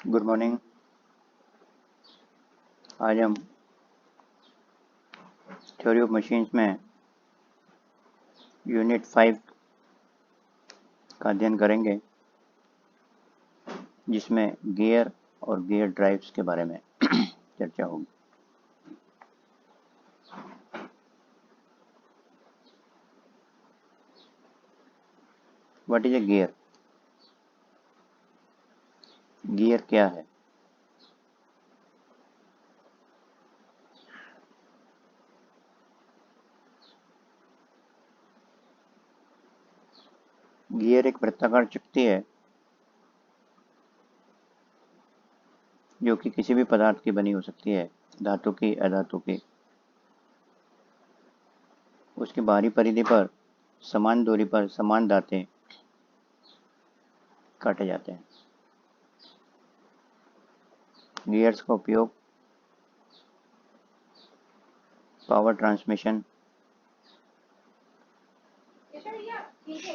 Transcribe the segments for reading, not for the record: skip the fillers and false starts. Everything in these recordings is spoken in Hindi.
Good morning. आज हम थ्योरी ऑफ मशीन्स में यूनिट 5 का अध्ययन करेंगे, जिसमें गियर और गियर ड्राइव्स के बारे में चर्चा होगी। What is a gear? Gear क्या है? गियर एक वृत्ताकार चकती है जो कि किसी भी पदार्थ की बनी हो सकती है, धातु की, अधातु की। उसकी बाहरी परिधि पर समान दूरी पर समान दांते काटे जाते हैं। गियर्स का उपयोग पावर ट्रांसमिशन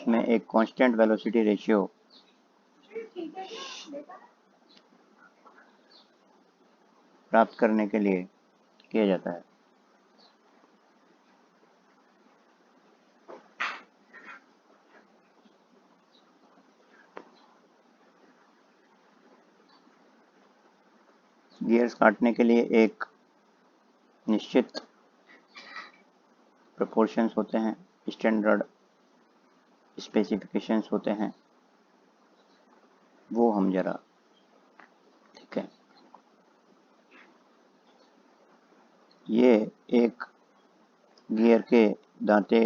में एक कांस्टेंट वेलोसिटी रेशियो प्राप्त करने के लिए किया जाता है। गियर्स काटने के लिए एक निश्चित प्रोपोर्शंस होते हैं, स्टैंडर्ड स्पेसिफिकेशंस होते हैं, वो हम जरा ठीक है। ये एक गियर के दांते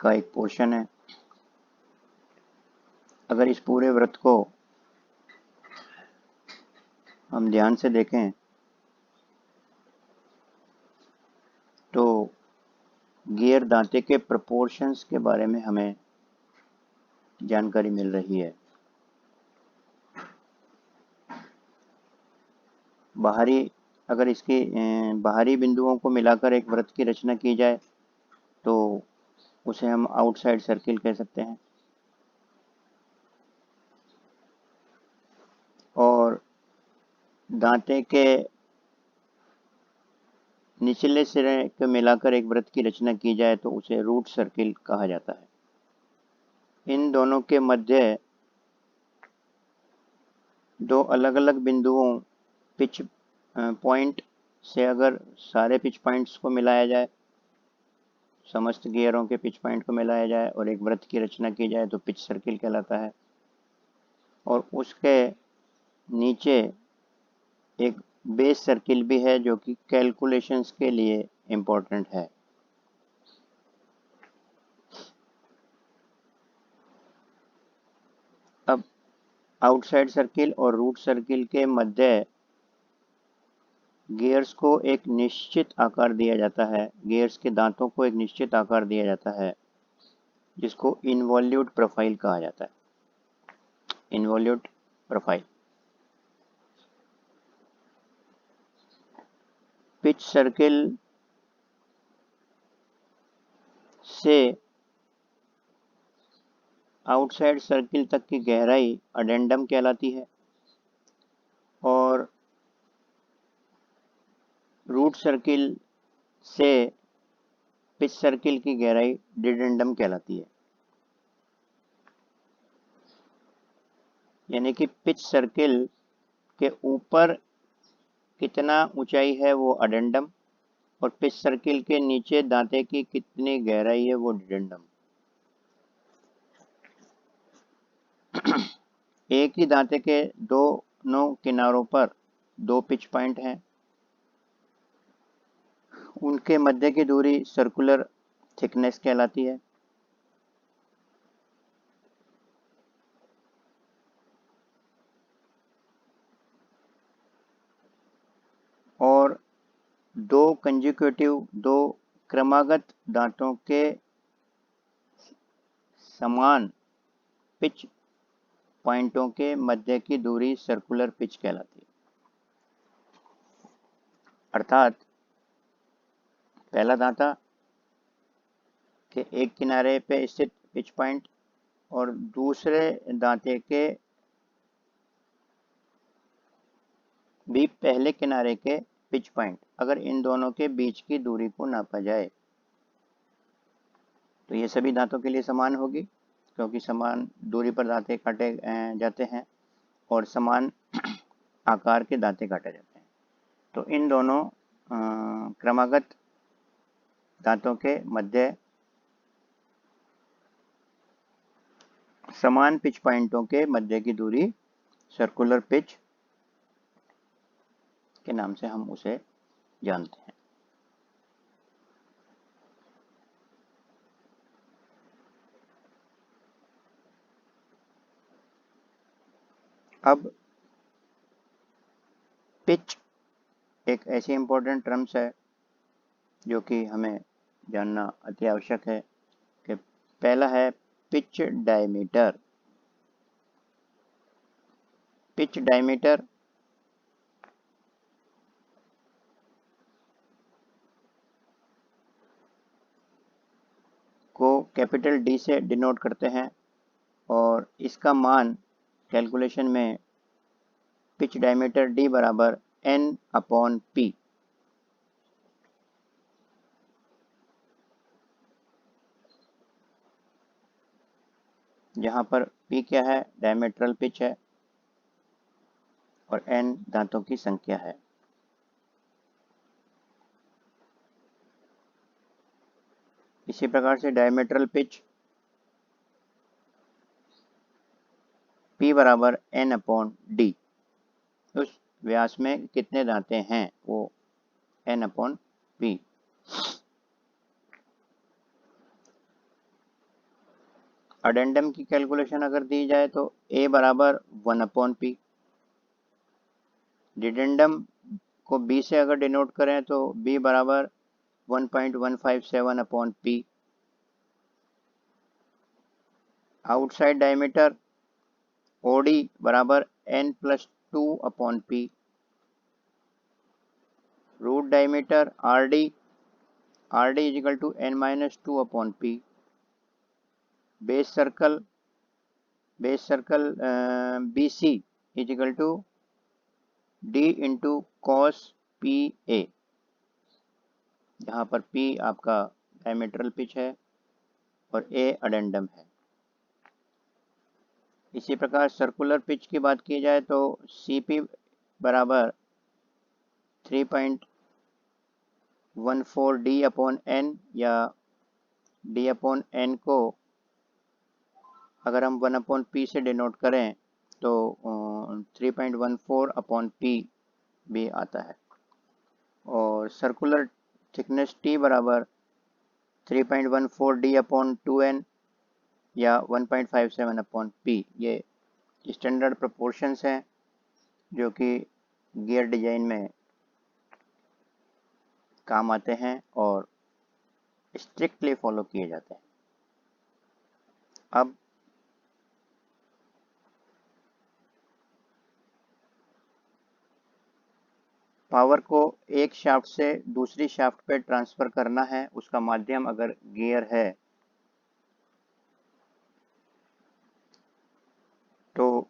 का एक पोर्शन है। अगर इस पूरे वृत्त को हम ध्यान से देखें तो गियर दांते के प्रोपोर्शंस के बारे में हमें जानकारी मिल रही है। अगर इसके बाहरी बिंदुओं को मिलाकर एक वृत्त की रचना की जाए तो उसे हम आउटसाइड सर्किल कह सकते हैं, और दांते के निचले सिरे को मिलाकर एक वृत्त की रचना की जाए तो उसे रूट सर्किल कहा जाता है। इन दोनों के मध्य दो अलग अलग बिंदुओं पिच पॉइंट से अगर सारे पिच पॉइंट्स को मिलाया जाए, समस्त गियरों के पिच पॉइंट को मिलाया जाए और एक वृत्त की रचना की जाए तो पिच सर्किल कहलाता है। और उसके नीचे एक बेस सर्किल भी है जो कि कैलकुलेशंस के लिए इम्पोर्टेंट है। अब आउटसाइड सर्किल और रूट सर्किल के मध्य गियर्स को एक निश्चित आकार दिया जाता है, गियर्स के दांतों को एक निश्चित आकार दिया जाता है, जिसको इनवॉल्यूट प्रोफाइल कहा जाता है। इनवॉल्यूट प्रोफाइल पिच सर्किल से आउटसाइड सर्किल तक की गहराई अडेंडम कहलाती है और रूट सर्किल से पिच सर्किल की गहराई डिडेंडम कहलाती है। यानी कि पिच सर्किल के ऊपर कितना ऊंचाई है वो अडेंडम और पिच सर्किल के नीचे दांते की कितनी गहराई है वो डिडेंडम। एक ही दांते के दोनों किनारों पर दो पिच पॉइंट हैं, उनके मध्य की दूरी सर्कुलर थिकनेस कहलाती है। और दो क्रमागत दांतों के समान पिच पॉइंटों के मध्य की दूरी सर्कुलर पिच कहलाती है। अर्थात पहला दांता के एक किनारे पे स्थित पिच पॉइंट और दूसरे दांते के भी पहले किनारे के पिच पॉइंट, अगर इन दोनों के बीच की दूरी को नापा जाए तो ये सभी दांतों के लिए समान होगी, क्योंकि समान दूरी पर दांते काटे जाते हैं और समान आकार के दांते काटे जाते हैं। तो इन दोनों क्रमागत दांतों के मध्य समान पिच पॉइंटों के मध्य की दूरी सर्कुलर पिच के नाम से हम उसे जानते हैं। अब पिच एक ऐसी इंपॉर्टेंट टर्म्स है जो कि हमें जानना अति आवश्यक है कि पहला है पिच डायमीटर। पिच डायमीटर को कैपिटल डी से डिनोट करते हैं और इसका मान कैलकुलेशन में पिच डायमीटर डी बराबर एन अपॉन पी, जहाँ पर पी क्या है, डायमीट्रल पिच है, और एन दांतों की संख्या है। इसी प्रकार से डायमीट्रल पिच P बराबर एन अपॉन डी, उस व्यास में कितने दांते हैं वो एन अपॉन पी। अडेंडम की कैलकुलेशन अगर दी जाए तो A बराबर 1 अपॉन पी। डिडेंडम को B से अगर डिनोट करें तो B बराबर 1.157 upon P. Outside diameter OD बराबर n plus 2 upon P. Root diameter RD is equal to n minus 2 upon P. Base circle BC is equal to D into cos P A, जहाँ पर P आपका डायमीट्रल पिच है और A अडेंडम है। इसी प्रकार सर्कुलर पिच की बात की जाए तो CP बराबर 3.14 D अपॉन एन, या D अपॉन एन को अगर हम 1 अपॉन पी से डिनोट करें तो 3.14 अपॉन पी भी आता है। और सर्कुलर थिकनेस T बराबर 3.14 D अपॉन 2n या 1.57 अपॉन पी। ये स्टैंडर्ड प्रोपोर्शंस हैं जो कि गियर डिजाइन में काम आते हैं और स्ट्रिक्टली फॉलो किए जाते हैं। अब पावर को एक शाफ्ट से दूसरी शाफ्ट पे ट्रांसफर करना है, उसका माध्यम अगर गियर है तो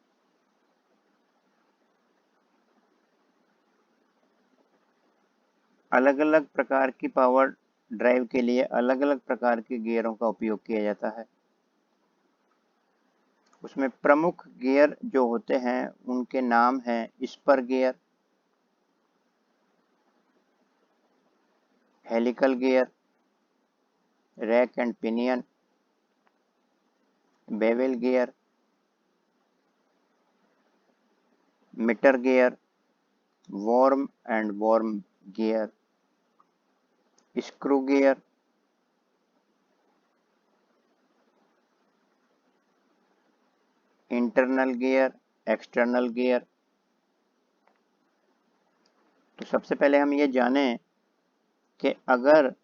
अलग अलग प्रकार की पावर ड्राइव के लिए अलग अलग प्रकार के गियरों का उपयोग किया जाता है। उसमें प्रमुख गियर जो होते हैं उनके नाम हैं spur gear, helical gear, rack and pinion, bevel gear, mitre gear, worm and worm gear, screw gear, internal gear, external gear. तो सबसे पहले हम ये जानें कि अगर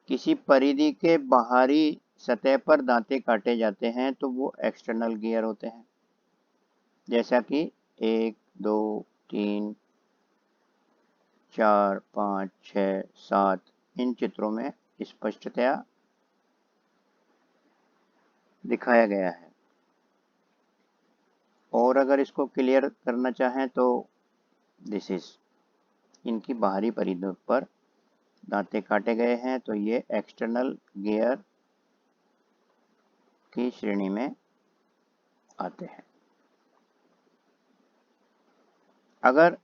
किसी परिधि के बाहरी सतह पर दांते काटे जाते हैं तो वो एक्सटर्नल गियर होते हैं, जैसा कि 1, 2, 3, 4, 5, 6, 7 इन चित्रों में स्पष्टतया दिखाया गया है। और अगर इसको क्लियर करना चाहें तो दिस इज, इनकी बाहरी परिधि पर दांते काटे गए हैं, तो ये एक्सटर्नल गियर की श्रेणी में आते हैं। अगर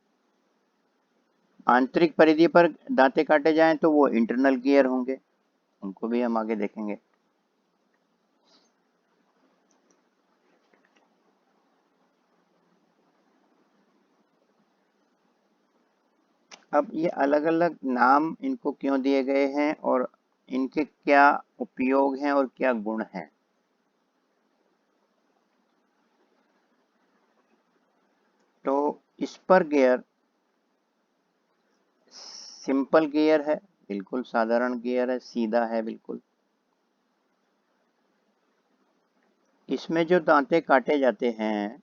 आंतरिक परिधि पर दांते काटे जाएं तो वो इंटरनल गियर होंगे, उनको भी हम आगे देखेंगे। अब ये अलग अलग नाम इनको क्यों दिए गए हैं और इनके क्या उपयोग हैं और क्या गुण हैं। तो स्पर गियर सिंपल गियर है, बिल्कुल साधारण गियर है, सीधा है बिल्कुल। इसमें जो दांते काटे जाते हैं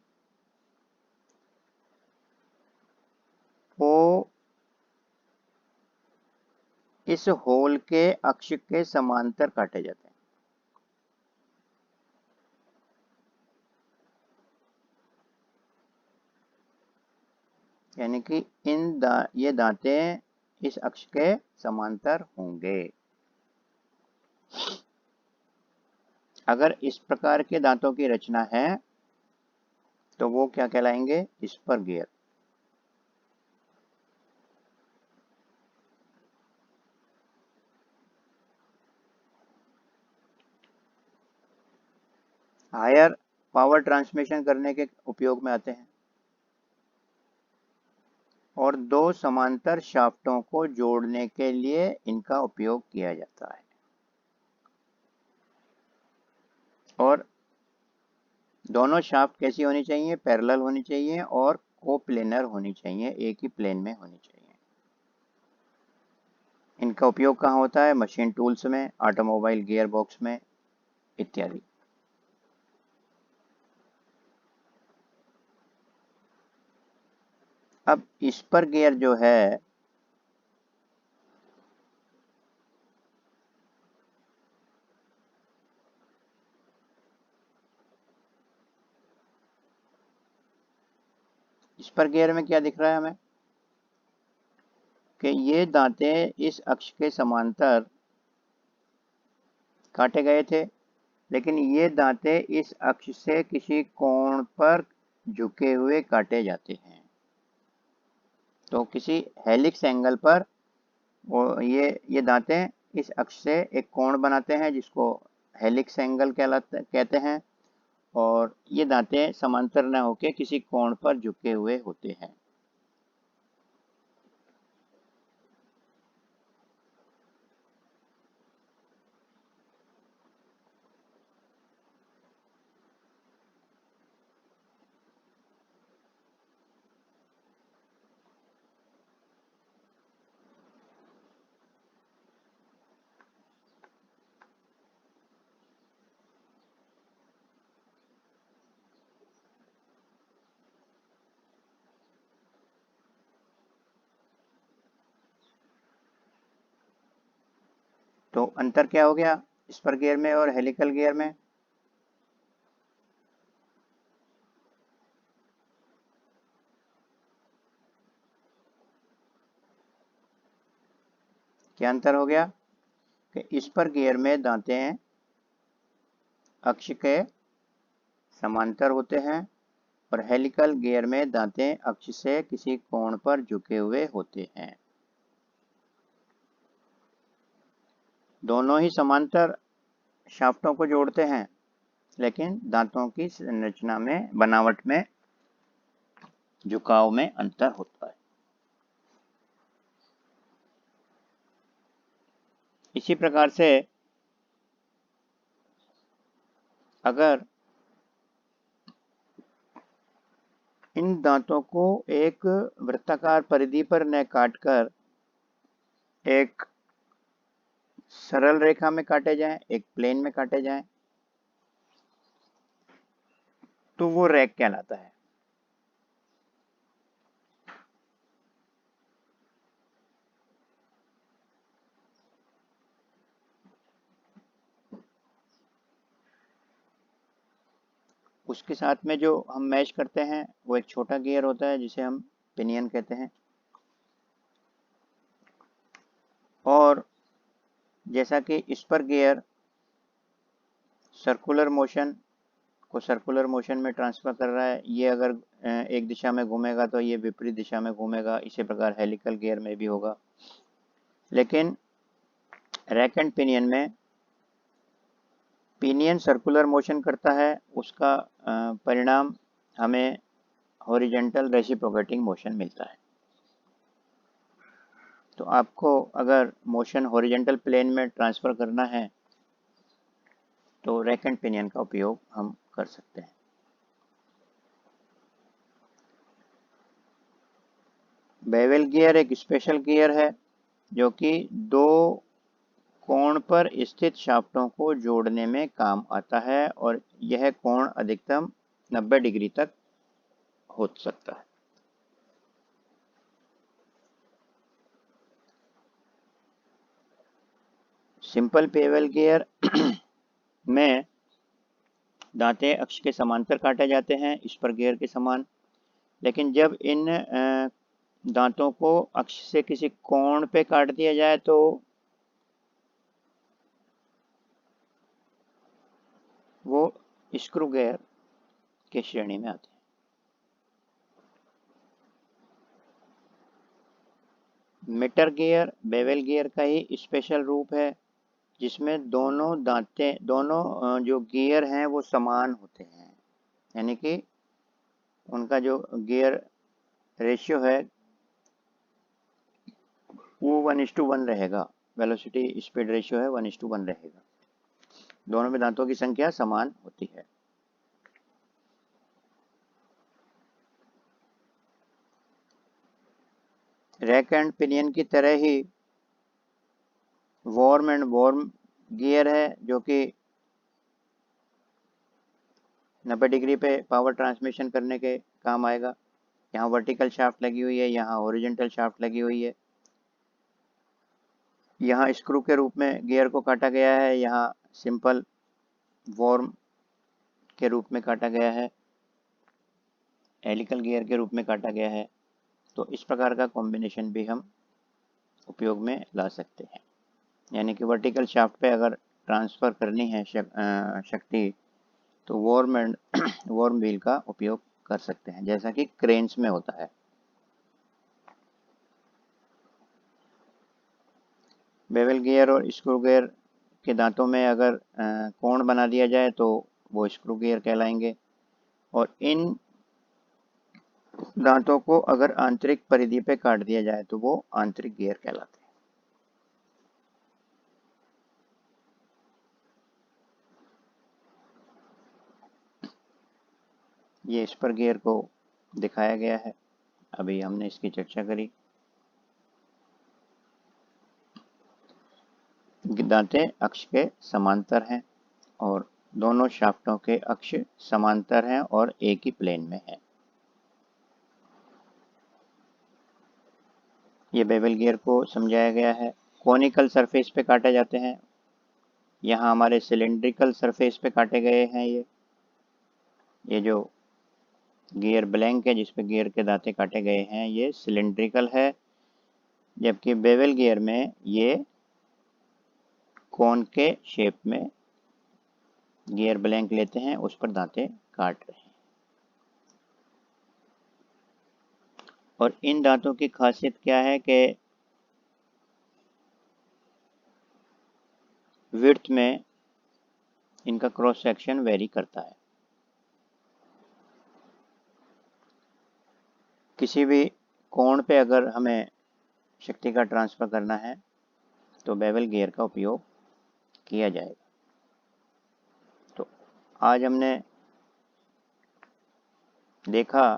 वो इस होल के अक्ष के समांतर काटे जाते हैं। यानी कि ये दांते इस अक्ष के समांतर होंगे। अगर इस प्रकार के दांतों की रचना है तो वो क्या कहलाएंगे, spur gear. Higher power transmission करने के उपयोग में आते हैं और दो समांतर शाफ्टों को जोड़ने के लिए इनका उपयोग किया जाता है। और दोनों शाफ्ट कैसी होनी चाहिए, पैरेलल होनी चाहिए और कोप्लेनर होनी चाहिए, एक ही प्लेन में होनी चाहिए। इनका उपयोग कहाँ होता है, मशीन टूल्स में, ऑटोमोबाइल गियर बॉक्स में इत्यादि। अब स्पर गियर जो है स्पर गियर में क्या दिख रहा है हमें कि ये दांते इस अक्ष के समांतर काटे गए थे, लेकिन ये दांते इस अक्ष से किसी कोण पर झुके हुए काटे जाते हैं। तो किसी हेलिक्स एंगल पर ये दांते इस अक्ष से एक कोण बनाते हैं जिसको हेलिक्स एंगल कहते हैं, और ये दांते समांतर न होकर किसी कोण पर झुके हुए होते हैं। तो अंतर क्या हो गया स्पर गियर में और हेलिकल गियर में। क्या अंतर हो गया कि स्पर गियर में दांते अक्ष के समांतर होते हैं और हेलिकल गियर में दांते अक्ष से किसी कोण पर झुके हुए होते हैं। दोनों ही समांतर शाफ्टों को जोड़ते हैं, लेकिन दांतों की संरचना में, बनावट में, झुकाव में अंतर होता है। इसी प्रकार से अगर इन दांतों को एक वृत्ताकार परिधि पर न काटकर एक सरल रेखा में काटे जाएं, एक प्लेन में काटे जाएं, तो वो रैक कहलाता है। उसके साथ में जो हम मैच करते हैं वो एक छोटा गियर होता है जिसे हम पिनियन कहते हैं। और जैसा कि स्पर गियर सर्कुलर मोशन को सर्कुलर मोशन में ट्रांसफर कर रहा है, ये अगर एक दिशा में घूमेगा तो ये विपरीत दिशा में घूमेगा, इसी प्रकार हेलिकल गियर में भी होगा। लेकिन रैक एंड पिनियन में पिनियन सर्कुलर मोशन करता है, उसका परिणाम हमें हॉरिजेंटल रेसिप्रोकेटिंग मोशन मिलता है। तो आपको अगर मोशन हॉरिजेंटल प्लेन में ट्रांसफर करना है तो रैक एंड पिनियन का उपयोग हम कर सकते हैं। बेवल गियर एक स्पेशल गियर है जो कि दो कोण पर स्थित शाफ्टों को जोड़ने में काम आता है और यह कोण अधिकतम 90 डिग्री तक हो सकता है। सिंपल बेवल गियर में दांते अक्ष के समांतर काटे जाते हैं, स्पर गियर के समान। लेकिन जब इन दांतों को अक्ष से किसी कोण पे काट दिया जाए तो वो स्क्रू गियर के श्रेणी में आते हैं। मीटर गियर बेवल गियर का ही स्पेशल रूप है जिसमें दोनों जो गियर हैं वो समान होते हैं, यानी कि उनका जो गियर रेशियो है वो 1:1 रहेगा। वेलोसिटी स्पीड रेशियो है 1:1 रहेगा। दोनों में दांतों की संख्या समान होती है। रैक एंड पिनियन की तरह ही वॉर्म एंड वॉर्म गियर है जो कि 90 डिग्री पे पावर ट्रांसमिशन करने के काम आएगा। यहाँ वर्टिकल शाफ्ट लगी हुई है, यहाँ हॉरिजॉन्टल शाफ्ट लगी हुई है। यहाँ स्क्रू के रूप में गियर को काटा गया है, यहाँ सिंपल वॉर्म के रूप में काटा गया है, हेलिकल गियर के रूप में काटा गया है। तो इस प्रकार का कॉम्बिनेशन भी हम उपयोग में ला सकते हैं। यानी कि वर्टिकल शाफ्ट पे अगर ट्रांसफ़र करनी है शक्ति तो वॉर्म एंड वॉर्म व्हील का उपयोग कर सकते हैं, जैसा कि क्रेन्स में होता है। बेवल गियर और स्क्रू गियर के दांतों में अगर कोण बना दिया जाए तो वो स्क्रू गियर कहलाएंगे, और इन दांतों को अगर आंतरिक परिधि पे काट दिया जाए तो वो आंतरिक गियर कहलाते हैं। ये स्पर गियर को दिखाया गया है, अभी हमने इसकी चर्चा करी। दांतें अक्ष के समांतर हैं और दोनों शाफ्टों के अक्ष समांतर हैं और एक ही प्लेन में है। ये बेवल गियर को समझाया गया है। कोनिकल सरफेस पे काटे जाते हैं, यहाँ हमारे सिलेंड्रिकल सरफेस पे काटे गए हैं। ये जो गियर ब्लैंक है जिसपे गियर के दांते काटे गए हैं ये सिलेंड्रिकल है, जबकि बेवल गियर में ये कोन के शेप में गियर ब्लैंक लेते हैं, उस पर दांते काट रहे हैं। और इन दांतों की खासियत क्या है कि विड्थ में इनका क्रॉस सेक्शन वेरी करता है। किसी भी कोण पे अगर हमें शक्ति का ट्रांसफ़र करना है तो बेवल गियर का उपयोग किया जाएगा। तो आज हमने देखा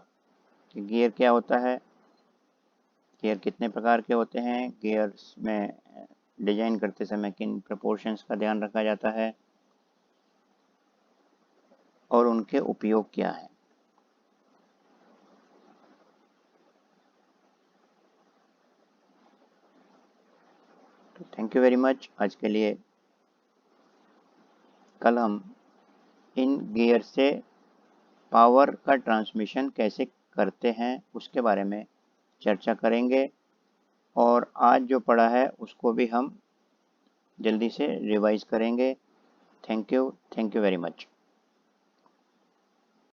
कि गियर क्या होता है, गियर कितने प्रकार के होते हैं, गियर्स में डिजाइन करते समय किन प्रोपोर्शंस का ध्यान रखा जाता है और उनके उपयोग क्या है। तो थैंक यू वेरी मच। आज के लिए कल हम इन गियर से पावर का ट्रांसमिशन कैसे करते हैं उसके बारे में चर्चा करेंगे, और आज जो पढ़ा है उसको भी हम जल्दी से रिवाइज करेंगे। Thank you very much.